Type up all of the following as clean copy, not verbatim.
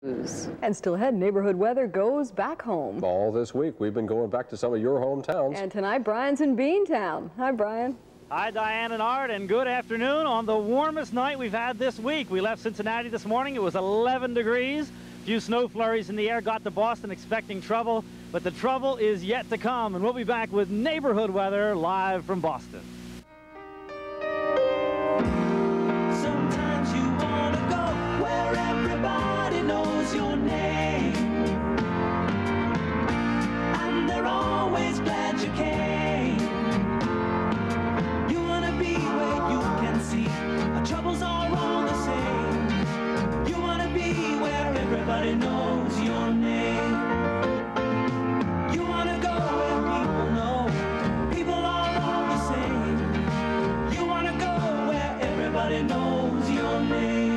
And still ahead, neighborhood weather goes back home. All this week, we've been going back to some of your hometowns. And tonight, Brian's in Beantown. Hi, Brian. Hi, Diane and Art, and good afternoon on the warmest night we've had this week. We left Cincinnati this morning. It was 11 degrees. A few snow flurries in the air. Got to Boston expecting trouble, but the trouble is yet to come. And we'll be back with neighborhood weather live from Boston. Sometimes you want to go where everybody knows your name, and they're always glad you came. You want to be where you can see our troubles are all the same. You want to be where everybody knows your name. You want to go where people know people are all the same. You want to go where everybody knows your name.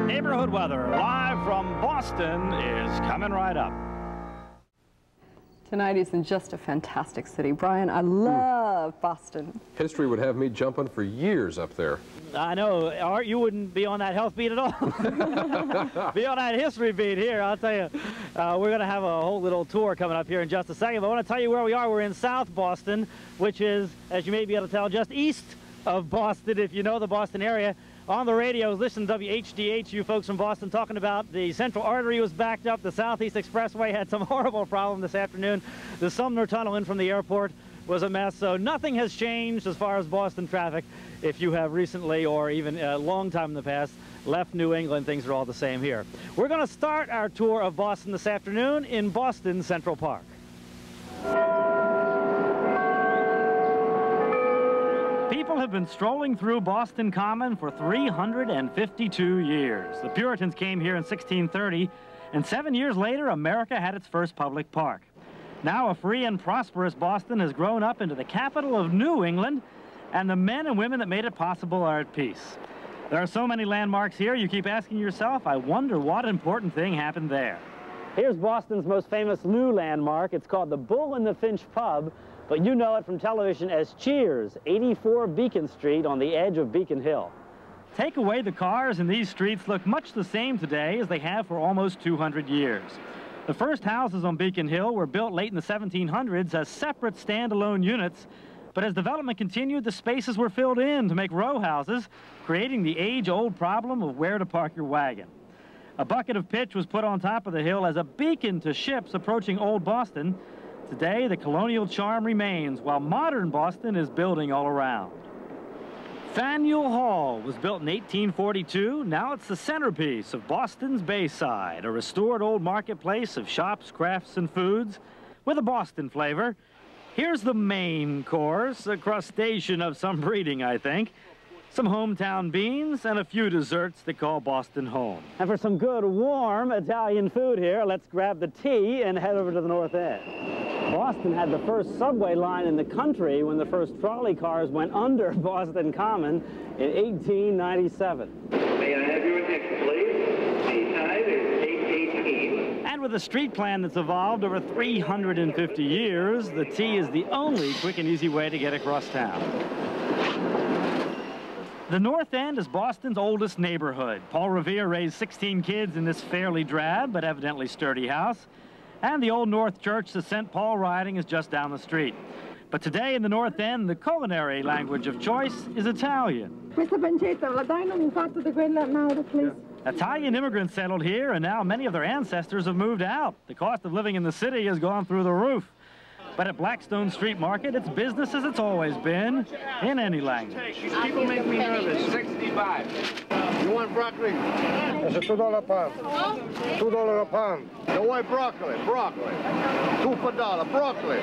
Neighborhood weather live from Boston is coming right up. Tonight is in just a fantastic city. Brian, I love Boston. History would have me jumping for years up there. I know, Art, you wouldn't be on that health beat at all. Be on that history beat here, I'll tell you. We're going to have a whole little tour coming up here in just a second, but I want to tell you where we are. We're in South Boston, which is, as you may be able to tell, just east of Boston, if you know the Boston area. On the radio, listen to WHDH, you folks from Boston, talking about the Central Artery was backed up. The Southeast Expressway had some horrible problem this afternoon. The Sumner Tunnel in from the airport was a mess. So nothing has changed as far as Boston traffic. If you have recently or even a long time in the past left New England, things are all the same here. We're going to start our tour of Boston this afternoon in Boston Central Park. People have been strolling through Boston Common for 352 years. The Puritans came here in 1630, and 7 years later, America had its first public park. Now, a free and prosperous Boston has grown up into the capital of New England, and the men and women that made it possible are at peace. There are so many landmarks here, you keep asking yourself, I wonder what important thing happened there. Here's Boston's most famous new landmark. It's called the Bull and the Finch Pub, but you know it from television as Cheers, 84 Beacon Street on the edge of Beacon Hill. Take away the cars, and these streets look much the same today as they have for almost 200 years. The first houses on Beacon Hill were built late in the 1700s as separate standalone units, but as development continued, the spaces were filled in to make row houses, creating the age-old problem of where to park your wagon. A bucket of pitch was put on top of the hill as a beacon to ships approaching Old Boston. Today, the colonial charm remains, while modern Boston is building all around. Faneuil Hall was built in 1842. Now it's the centerpiece of Boston's Bayside, a restored old marketplace of shops, crafts, and foods with a Boston flavor. Here's the main course, a crustacean of some breeding, I think. Some hometown beans and a few desserts that call Boston home. And for some good, warm Italian food here, let's grab the tea and head over to the North End. Boston had the first subway line in the country when the first trolley cars went under Boston Common in 1897. May I have your attention, please? The time is 8:18. And with a street plan that's evolved over 350 years, the T is the only quick and easy way to get across town. The North End is Boston's oldest neighborhood. Paul Revere raised 16 kids in this fairly drab but evidently sturdy house. And the Old North Church, the St. Paul riding, is just down the street. But today in the North End, the culinary language of choice is Italian. Mr. Pancetta, la dai un fatto di quella Mauro, please. Italian immigrants settled here, and now many of their ancestors have moved out. The cost of living in the city has gone through the roof. But at Blackstone Street Market, it's business as it's always been, in any language. People make me nervous. 65. You want broccoli? It's a $2 a pound. $2 a pound. You want broccoli? Broccoli. $2 for $1. Broccoli.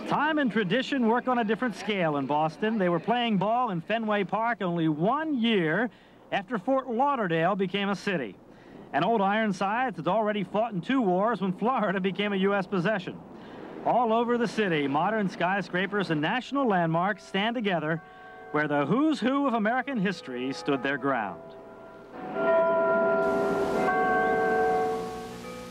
Time and tradition work on a different scale in Boston. They were playing ball in Fenway Park only 1 year after Fort Lauderdale became a city. And Old Ironsides had already fought in 2 wars when Florida became a U.S. possession. All over the city, modern skyscrapers and national landmarks stand together where the who's who of American history stood their ground.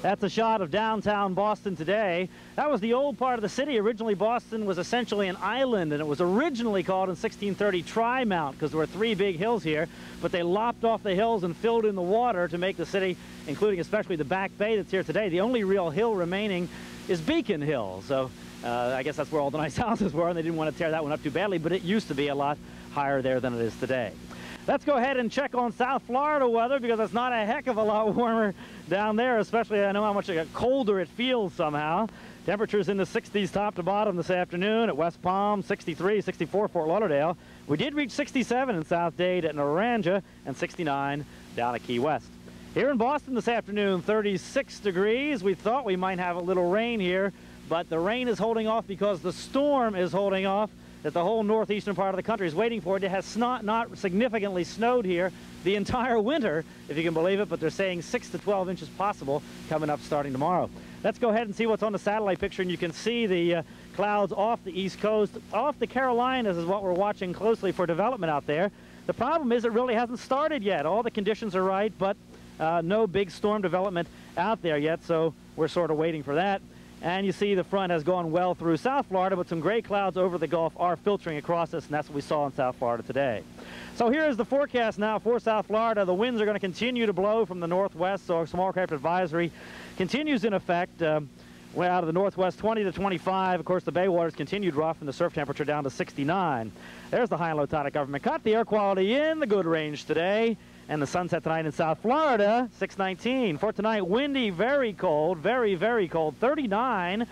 That's a shot of downtown Boston today. That was the old part of the city. Originally, Boston was essentially an island, and it was originally called in 1630 Tri-Mount because there were 3 big hills here, but they lopped off the hills and filled in the water to make the city, including especially the Back Bay that's here today. The only real hill remaining is Beacon Hill. So I guess that's where all the nice houses were, and they didn't want to tear that one up too badly, but it used to be a lot higher there than it is today. Let's go ahead and check on South Florida weather because it's not a heck of a lot warmer down there, especially I know how much colder it feels somehow. Temperatures in the 60s top to bottom this afternoon at West Palm, 63, 64 Fort Lauderdale. We did reach 67 in South Dade at Naranja and 69 down at Key West. Here in Boston this afternoon, 36 degrees. We thought we might have a little rain here, but the rain is holding off because the storm is holding off that the whole northeastern part of the country is waiting for. It has not significantly snowed here the entire winter, if you can believe it, but they're saying 6 to 12 inches possible coming up starting tomorrow. Let's go ahead and see what's on the satellite picture, and you can see the clouds off the East Coast. Off the Carolinas is what we're watching closely for development out there. The problem is it really hasn't started yet. All the conditions are right, but no big storm development out there yet, so we're sort of waiting for that. And you see the front has gone well through South Florida, but some gray clouds over the Gulf are filtering across us, and that's what we saw in South Florida today. So here is the forecast now for South Florida. The winds are going to continue to blow from the northwest, so a small craft advisory continues in effect. Way out of the northwest, 20 to 25. Of course, the bay waters continued rough and the surf temperature down to 69. There's the high and low tide at Government Cut. The air quality in the good range today. And the sunset tonight in South Florida, 619. For tonight, windy, very cold, very, very cold, 39.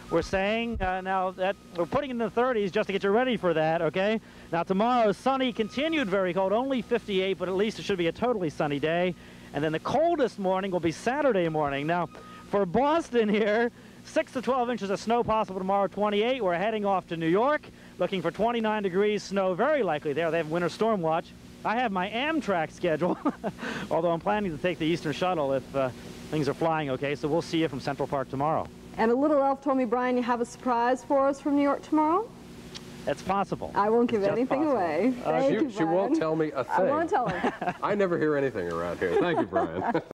We're saying now that we're putting in the 30s just to get you ready for that, okay? Now tomorrow, sunny, continued very cold, only 58, but at least it should be a totally sunny day. And then the coldest morning will be Saturday morning. Now, for Boston here, 6 to 12 inches of snow possible tomorrow, 28. We're heading off to New York, looking for 29 degrees, snow very likely there. They have winter storm watch. I have my Amtrak schedule, although I'm planning to take the Eastern Shuttle if things are flying okay, so we'll see you from Central Park tomorrow. And a little elf told me, Brian, you have a surprise for us from New York tomorrow? It's possible. I won't give anything away. Thank you, She won't tell me a thing. I won't tell her. I never hear anything around here. Thank you, Brian.